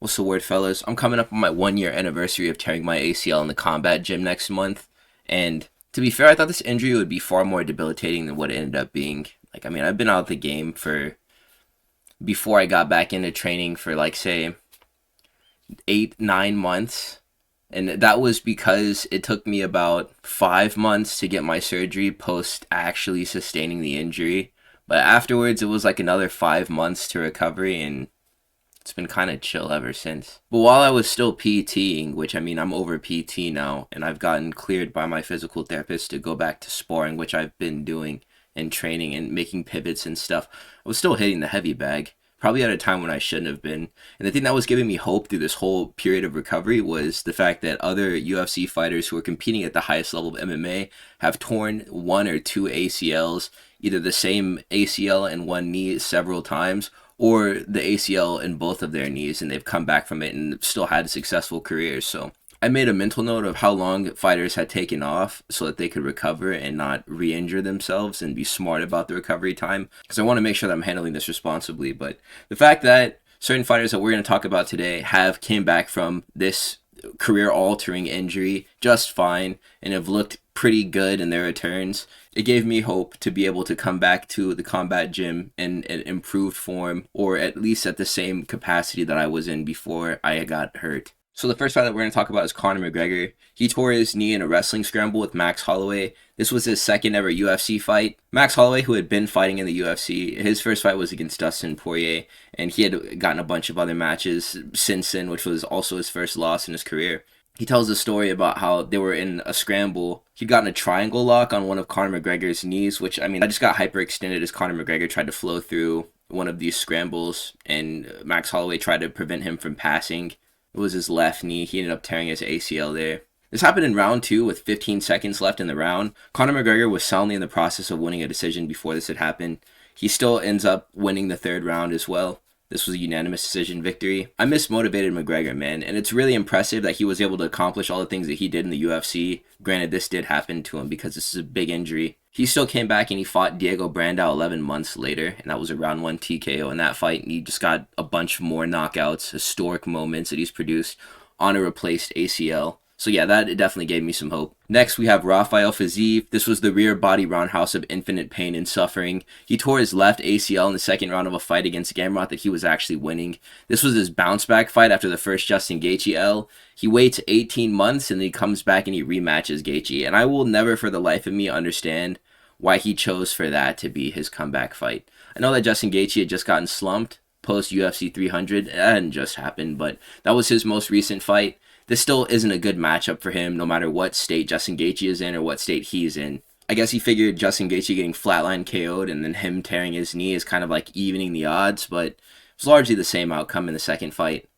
What's the word, fellas? I'm coming up on my 1 year anniversary of tearing my ACL in the combat gym next month. And to be fair, I thought this injury would be far more debilitating than what it ended up being. I've been out of the game for before I got back into training for say 8, 9 months. And that was because it took me about 5 months to get my surgery post actually sustaining the injury. But afterwards, it was like another 5 months to recovery, and it's been kind of chill ever since. But while I was still PTing, which I'm over PT now, and I've gotten cleared by my physical therapist to go back to sparring, which I've been doing and training and making pivots and stuff, I was still hitting the heavy bag, probably at a time when I shouldn't have been. And the thing that was giving me hope through this whole period of recovery was the fact that other UFC fighters who are competing at the highest level of MMA have torn 1 or 2 ACLs, either the same ACL in one knee several times, or the ACL in both of their knees, and they've come back from it and still had successful careers. So I made a mental note of how long fighters had taken off so that they could recover and not re-injure themselves and be smart about the recovery time, because I want to make sure that I'm handling this responsibly. But the fact that certain fighters that we're going to talk about today have came back from this career-altering injury just fine and have looked pretty good in their returns, it gave me hope to be able to come back to the combat gym in an improved form, or at least at the same capacity that I was in before I got hurt. So the first fight that we're going to talk about is Conor McGregor. He tore his knee in a wrestling scramble with Max Holloway. This was his second ever UFC fight. Max Holloway, who had been fighting in the UFC, his first fight was against Dustin Poirier, and he had gotten a bunch of other matches since then, which was also his first loss in his career. He tells a story about how they were in a scramble. He'd gotten a triangle lock on one of Conor McGregor's knees, which, I just got hyperextended as Conor McGregor tried to flow through one of these scrambles, and Max Holloway tried to prevent him from passing. It was his left knee. He ended up tearing his ACL there. This happened in round 2 with 15 seconds left in the round. Conor McGregor was soundly in the process of winning a decision before this had happened. He still ends up winning the third round as well. This was a unanimous decision victory. I mismotivated McGregor, man, and it's really impressive that he was able to accomplish all the things that he did in the UFC. Granted, this did happen to him because this is a big injury. He still came back and he fought Diego Brandao 11 months later, and that was a round 1 TKO in that fight. And he just got a bunch more knockouts, historic moments that he's produced on a replaced ACL. So yeah, that definitely gave me some hope. Next, we have Rafael Fiziev. This was the rear body roundhouse of infinite pain and suffering. He tore his left ACL in the second round of a fight against Gangolothy that he was actually winning. This was his bounce back fight after the first Justin Gaethje L. He waits 18 months and then he comes back and he rematches Gaethje. And I will never for the life of me understand why he chose for that to be his comeback fight. I know that Justin Gaethje had just gotten slumped post UFC 300. That hadn't just happened, but that was his most recent fight. This still isn't a good matchup for him, no matter what state Justin Gaethje is in or what state he's in. I guess he figured Justin Gaethje getting flatline KO'd and then him tearing his knee is kind of like evening the odds, but it was largely the same outcome in the second fight.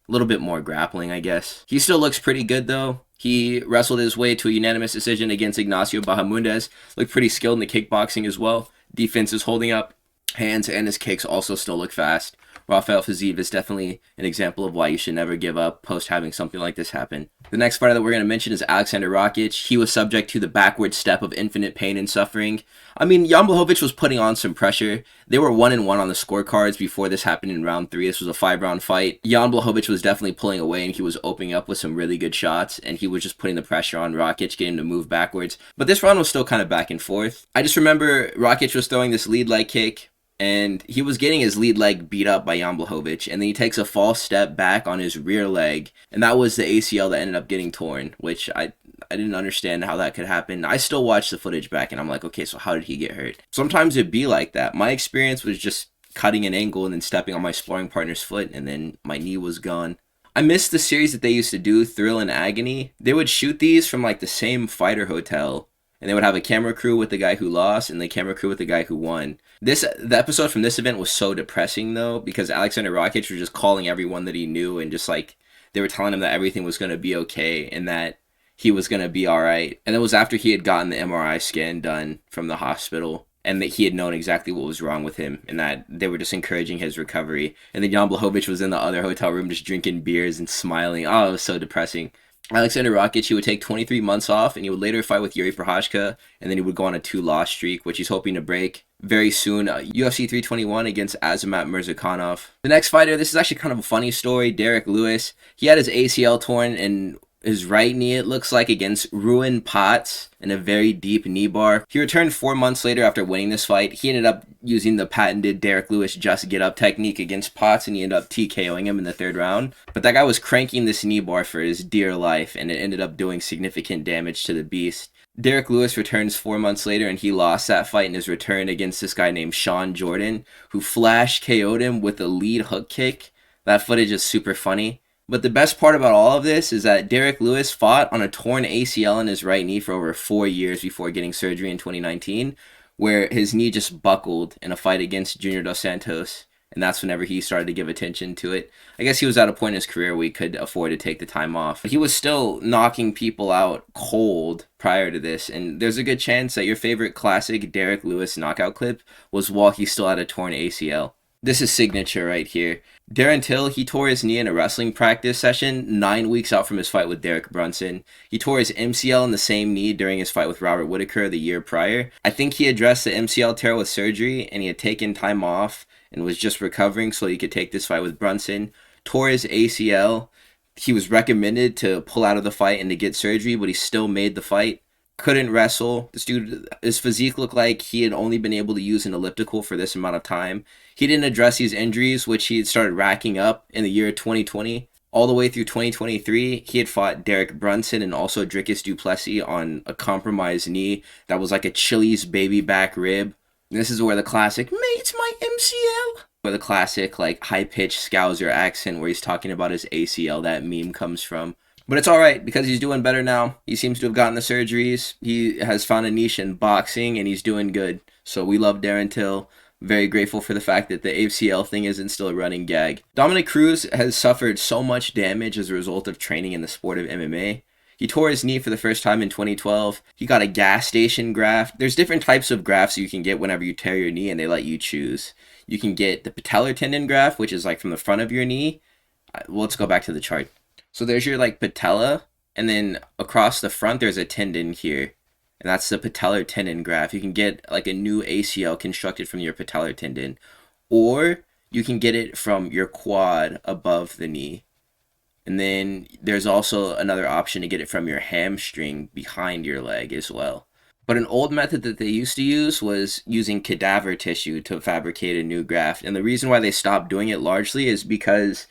A little bit more grappling, I guess. He still looks pretty good, though. He wrestled his way to a unanimous decision against Ignacio Bahamondes. Looked pretty skilled in the kickboxing as well. Defense is holding up. Hands and his kicks also still look fast. Rafael Fiziev is definitely an example of why you should never give up post having something like this happen. The next fighter that we're going to mention is Alexander Rakic. He was subject to the backward step of infinite pain and suffering. Jan Blachowicz was putting on some pressure. They were 1-1 on the scorecards before this happened in round 3. This was a 5-round fight. Jan Blachowicz was definitely pulling away and he was opening up with some really good shots, and he was just putting the pressure on Rakic, getting him to move backwards. But this round was still kind of back and forth. I just remember Rakic was throwing this lead leg kick, and he was getting his lead leg beat up by Jan Blachowicz, and then he takes a false step back on his rear leg, and that was the ACL that ended up getting torn, which I didn't understand how that could happen. I still watch the footage back, and I'm like, okay, so how did he get hurt? Sometimes it'd be like that. My experience was just cutting an angle and then stepping on my sparring partner's foot, and then my knee was gone. I missed the series that they used to do, Thrill and Agony. They would shoot these from like the same fighter hotel, and they would have a camera crew with the guy who lost and the camera crew with the guy who won. The episode from this event was so depressing, though, because Alexander Rakic was just calling everyone that he knew and just like they were telling him that everything was going to be okay and that he was going to be all right. And it was after he had gotten the MRI scan done from the hospital and that he had known exactly what was wrong with him and that they were just encouraging his recovery. And then Jan Blachowicz was in the other hotel room just drinking beers and smiling. Oh, it was so depressing. Alexander Rakic, he would take 23 months off, and he would later fight with Yuri Prochazka, and then he would go on a 2-loss streak, which he's hoping to break very soon. UFC 321 against Azamat Murzakanov. The next fighter, this is actually kind of a funny story, Derrick Lewis. He had his ACL torn in his right knee, it looks like, against Ruin Potts in a very deep knee bar. He returned 4 months later after winning this fight. He ended up using the patented Derrick Lewis just get up technique against Potts, and he ended up TKOing him in the 3rd round. But that guy was cranking this knee bar for his dear life, and it ended up doing significant damage to the beast. Derrick Lewis returns 4 months later, and he lost that fight in his return against this guy named Sean Jordan, who flash KO'd him with a lead hook kick. That footage is super funny. But the best part about all of this is that Derrick Lewis fought on a torn ACL in his right knee for over 4 years before getting surgery in 2019, where his knee just buckled in a fight against Junior Dos Santos, and that's whenever he started to give attention to it. I guess he was at a point in his career where he could afford to take the time off. But he was still knocking people out cold prior to this, and there's a good chance that your favorite classic Derrick Lewis knockout clip was while he still had a torn ACL. This is signature right here. Darren Till, he tore his knee in a wrestling practice session 9 weeks out from his fight with Derek Brunson. He tore his MCL in the same knee during his fight with Robert Whittaker the year prior. I think he addressed the MCL tear with surgery, and he had taken time off and was just recovering so he could take this fight with Brunson. Tore his ACL. He was recommended to pull out of the fight and to get surgery, but he still made the fight. Couldn't wrestle. This dude, his physique looked like he had only been able to use an elliptical for this amount of time. He didn't address these injuries, which he had started racking up in the year 2020. All the way through 2023, he had fought Derek Brunson and also Dricus du Plessis on a compromised knee that was like a Chili's baby back rib. This is where the classic, "Mate's my MCL," where the classic like high-pitched Scouser accent where he's talking about his ACL, that meme comes from. But it's alright, because he's doing better now. He seems to have gotten the surgeries. He has found a niche in boxing, and he's doing good. So we love Darren Till. Very grateful for the fact that the ACL thing isn't still a running gag. Dominick Cruz has suffered so much damage as a result of training in the sport of MMA. He tore his knee for the first time in 2012. He got a gas station graft. There's different types of grafts you can get whenever you tear your knee, and they let you choose. You can get the patellar tendon graft, which is like from the front of your knee. Well, let's go back to the chart. So there's your like patella, and then across the front there's a tendon here, and that's the patellar tendon graft. You can get like a new ACL constructed from your patellar tendon, or you can get it from your quad above the knee. And then there's also another option to get it from your hamstring behind your leg as well. But an old method that they used to use was using cadaver tissue to fabricate a new graft, and the reason why they stopped doing it largely is because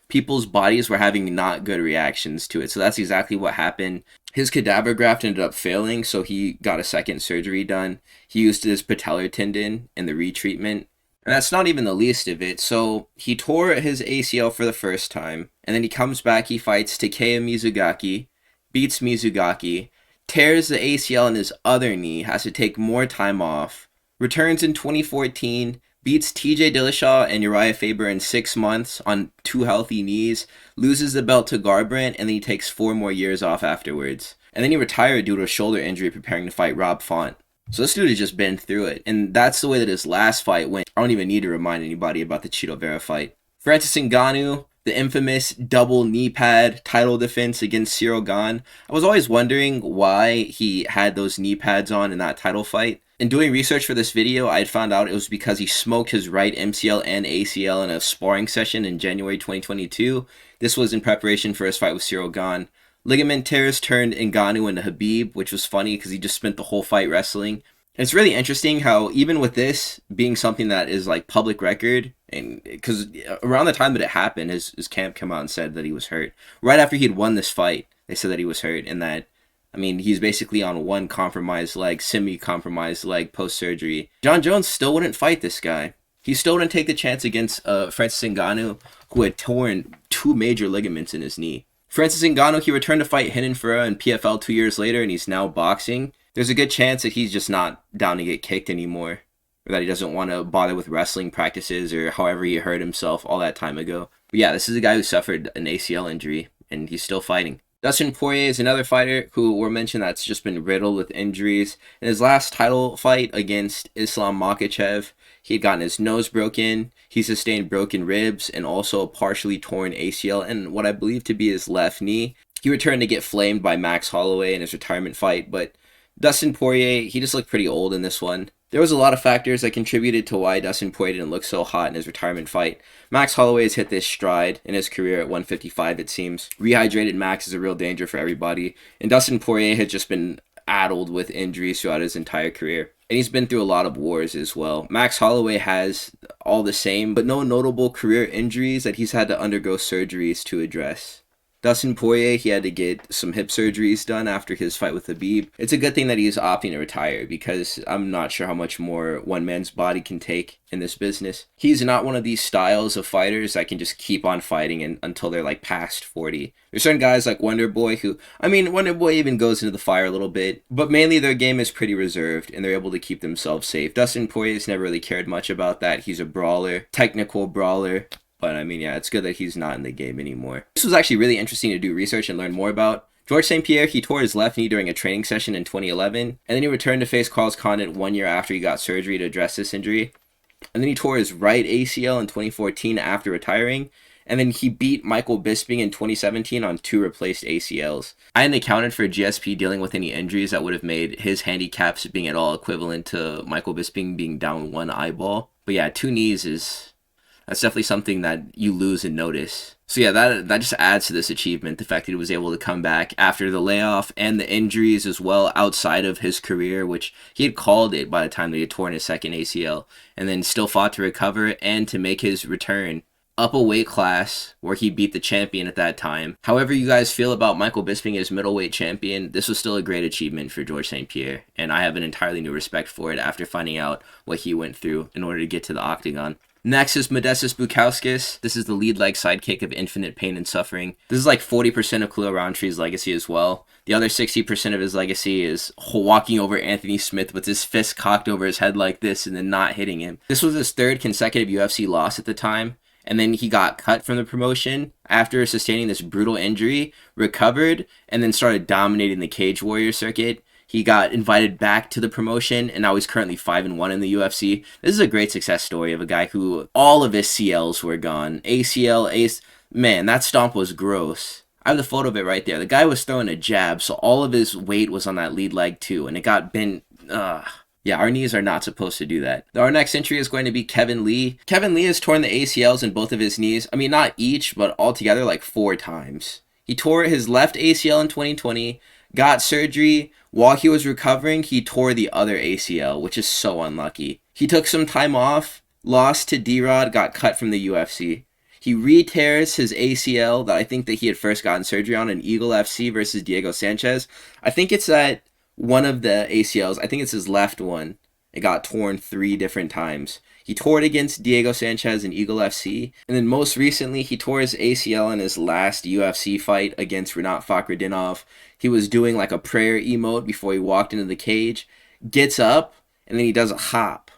people's bodies were having not good reactions to it. So that's exactly what happened. His cadaver graft ended up failing, so he got a second surgery done. He used his patellar tendon in the retreatment. And that's not even the least of it. So he tore his ACL for the first time, and then he comes back, he fights Takeya Mizugaki, beats Mizugaki, tears the ACL in his other knee, has to take more time off, returns in 2014, beats TJ Dillashaw and Uriah Faber in 6 months on 2 healthy knees, loses the belt to Garbrandt, and then he takes 4 more years off afterwards. And then he retired due to a shoulder injury preparing to fight Rob Font. So this dude has just been through it, and that's the way that his last fight went. I don't even need to remind anybody about the Chito Vera fight. Francis Ngannou, the infamous double knee pad title defense against Cyril Gane. I was always wondering why he had those knee pads on in that title fight. In doing research for this video, I had found out it was because he smoked his right MCL and ACL in a sparring session in January 2022. This was in preparation for his fight with Cyril Gane. Ligament tears turned Ngannou into Habib, which was funny because he just spent the whole fight wrestling. And it's really interesting how even with this being something that is like public record, and because around the time that it happened, his camp came out and said that he was hurt. Right after he'd won this fight, they said that he was hurt, and that, I mean, he's basically on one compromised leg, semi-compromised leg post-surgery. John Jones still wouldn't fight this guy. He still wouldn't take the chance against Francis Ngannou, who had torn 2 major ligaments in his knee. Francis Ngannou, he returned to fight Renan Ferreira in PFL 2 years later, and he's now boxing. There's a good chance that he's just not down to get kicked anymore, or that he doesn't want to bother with wrestling practices, or however he hurt himself all that time ago. But yeah, this is a guy who suffered an ACL injury, and he's still fighting. Dustin Poirier is another fighter who we're mentioned that's just been riddled with injuries. In his last title fight against Islam Makhachev, he had gotten his nose broken, he sustained broken ribs, and also a partially torn ACL and what I believe to be his left knee. He returned to get flamed by Max Holloway in his retirement fight, but Dustin Poirier, he just looked pretty old in this one. There was a lot of factors that contributed to why Dustin Poirier didn't look so hot in his retirement fight. Max Holloway has hit this stride in his career at 155, it seems. Rehydrated Max is a real danger for everybody, and Dustin Poirier has just been addled with injuries throughout his entire career. And he's been through a lot of wars as well. Max Holloway has all the same, but no notable career injuries that he's had to undergo surgeries to address. Dustin Poirier, he had to get some hip surgeries done after his fight with Khabib. It's a good thing that he's opting to retire because I'm not sure how much more one man's body can take in this business. He's not one of these styles of fighters that can just keep on fighting until they're like past 40. There's certain guys like Wonder Boy who, Wonder Boy even goes into the fire a little bit, but mainly their game is pretty reserved and they're able to keep themselves safe. Dustin Poirier's never really cared much about that. He's a brawler, technical brawler. But it's good that he's not in the game anymore. This was actually really interesting to do research and learn more about. George St Pierre, he tore his left knee during a training session in 2011, and then he returned to face Carlos Condit 1 year after he got surgery to address this injury. And then he tore his right ACL in 2014 after retiring, and then he beat Michael Bisping in 2017 on 2 replaced ACLs. I hadn't accounted for GSP dealing with any injuries that would have made his handicaps being at all equivalent to Michael Bisping being down 1 eyeball. But yeah, 2 knees that's definitely something that you lose and notice. So yeah, that just adds to this achievement, the fact that he was able to come back after the layoff and the injuries as well outside of his career, which he had called it by the time that he had torn his second ACL, and then still fought to recover and to make his return up a weight class where he beat the champion at that time. However you guys feel about Michael Bisping as middleweight champion, this was still a great achievement for George St Pierre, and I have an entirely new respect for it after finding out what he went through in order to get to the octagon. Next is Modestas Bukauskas. This is the lead leg sidekick of Infinite Pain and Suffering. This is like 40% of Khalil Rountree's legacy as well. The other 60% of his legacy is walking over Anthony Smith with his fist cocked over his head like this and then not hitting him. This was his 3rd consecutive UFC loss at the time. And then he got cut from the promotion after sustaining this brutal injury, recovered, and then started dominating the Cage Warrior circuit. He got invited back to the promotion, and now he's currently 5-1 in the UFC. This is a great success story of a guy who all of his CLs were gone. ACL, ACE, man, that stomp was gross. I have the photo of it right there. The guy was throwing a jab, so all of his weight was on that lead leg too, and it got bent. Yeah, our knees are not supposed to do that. Our next entry is going to be Kevin Lee. Kevin Lee has torn the ACLs in both of his knees. Not each, but altogether like 4 times. He tore his left ACL in 2020, got surgery. While he was recovering, he tore the other ACL, which is so unlucky. He took some time off, lost to D-Rod, got cut from the UFC. He re-tears his ACL that I think that he had first gotten surgery on in Eagle FC versus Diego Sanchez. I think it's at one of the ACLs. I think it's his left one. It got torn 3 different times. He tore it against Diego Sanchez in Eagle FC. And then most recently, he tore his ACL in his last UFC fight against Rinat Fakhretdinov. He was doing like a prayer emote before he walked into the cage, gets up, and then he does a hop.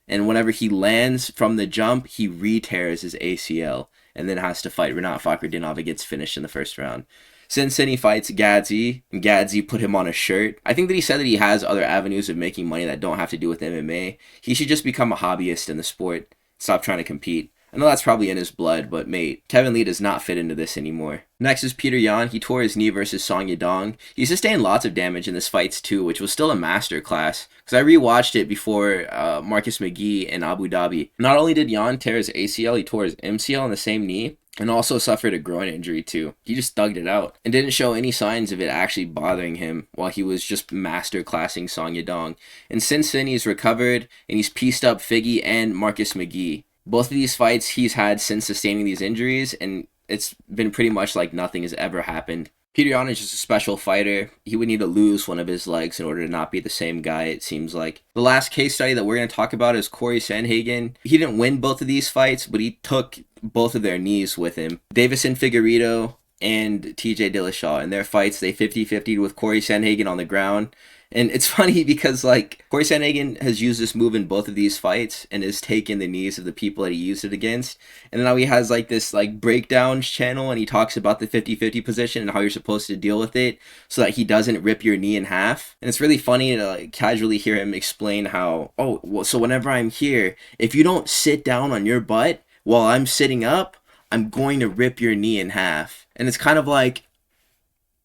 And whenever he lands from the jump, he re-tears his ACL and then has to fight Rinat Fakhretdinov and gets finished in the first round. Since then, he fights Gadzi, and Gadzi put him on a shirt. I think that he said that he has other avenues of making money that don't have to do with MMA. He should just become a hobbyist in the sport. Stop trying to compete. I know that's probably in his blood, but mate, Kevin Lee does not fit into this anymore. Next is Petr Yan. He tore his knee versus Song Yadong. He sustained lots of damage in this fight too, which was still a masterclass. Because I rewatched it before Marcus McGee in Abu Dhabi. Not only did Yan tear his ACL, he tore his MCL on the same knee. And also suffered a groin injury too. He just thugged it out and didn't show any signs of it actually bothering him while he was just masterclassing Song Yadong. And since then he's recovered and he's pieced up Figgy and Marcus McGee. Both of these fights he's had since sustaining these injuries, and it's been pretty much like nothing has ever happened. Petr Yan is just a special fighter. He would need to lose one of his legs in order to not be the same guy, it seems like. The last case study that we're going to talk about is Cory Sandhagen. He didn't win both of these fights, but he took both of their knees with him. Davison Figueiredo and TJ Dillashaw, in their fights, they 50-50'd with Cory Sandhagen on the ground. And it's funny because, like, Cory Sandhagen has used this move in both of these fights and has taken the knees of the people that he used it against. And now he has, like, this, like, breakdowns channel, and he talks about the 50-50 position and how you're supposed to deal with it so that he doesn't rip your knee in half. And it's really funny to, like, casually hear him explain how, oh, well, so whenever I'm here, if you don't sit down on your butt while I'm sitting up, I'm going to rip your knee in half. And it's kind of like,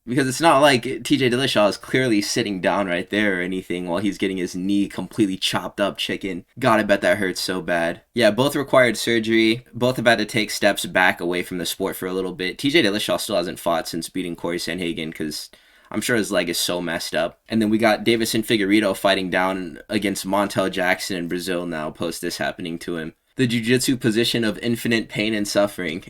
Because it's not like TJ Dillashaw is clearly sitting down right there or anything while he's getting his knee completely chopped up chicken. God, I bet that hurts so bad. Yeah, both required surgery. Both have had to take steps back away from the sport for a little bit. TJ Dillashaw still hasn't fought since beating Cory Sandhagen because I'm sure his leg is so messed up. And then we got Davison Figueiredo fighting down against Montel Jackson in Brazil now post this happening to him. The jiu-jitsu position of infinite pain and suffering.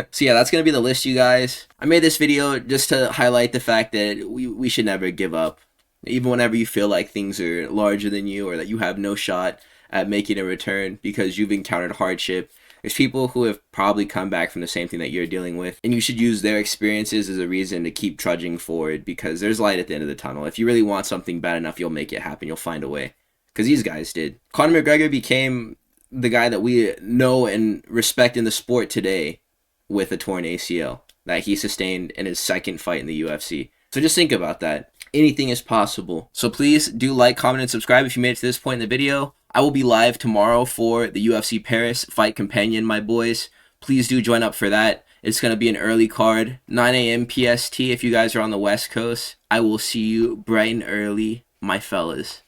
So yeah, that's going to be the list, you guys. I made this video just to highlight the fact that we should never give up. Even whenever you feel like things are larger than you or that you have no shot at making a return because you've encountered hardship. There's people who have probably come back from the same thing that you're dealing with, and you should use their experiences as a reason to keep trudging forward because there's light at the end of the tunnel. If you really want something bad enough, you'll make it happen. You'll find a way. Because these guys did. Conor McGregor became the guy that we know and respect in the sport today with a torn ACL that he sustained in his second fight in the UFC. So just think about that. Anything is possible. So please do like, comment, and subscribe if you made it to this point in the video. I will be live tomorrow for the UFC Paris Fight Companion, my boys. Please do join up for that. It's going to be an early card, 9 a.m. PST if you guys are on the West Coast. I will see you bright and early, my fellas.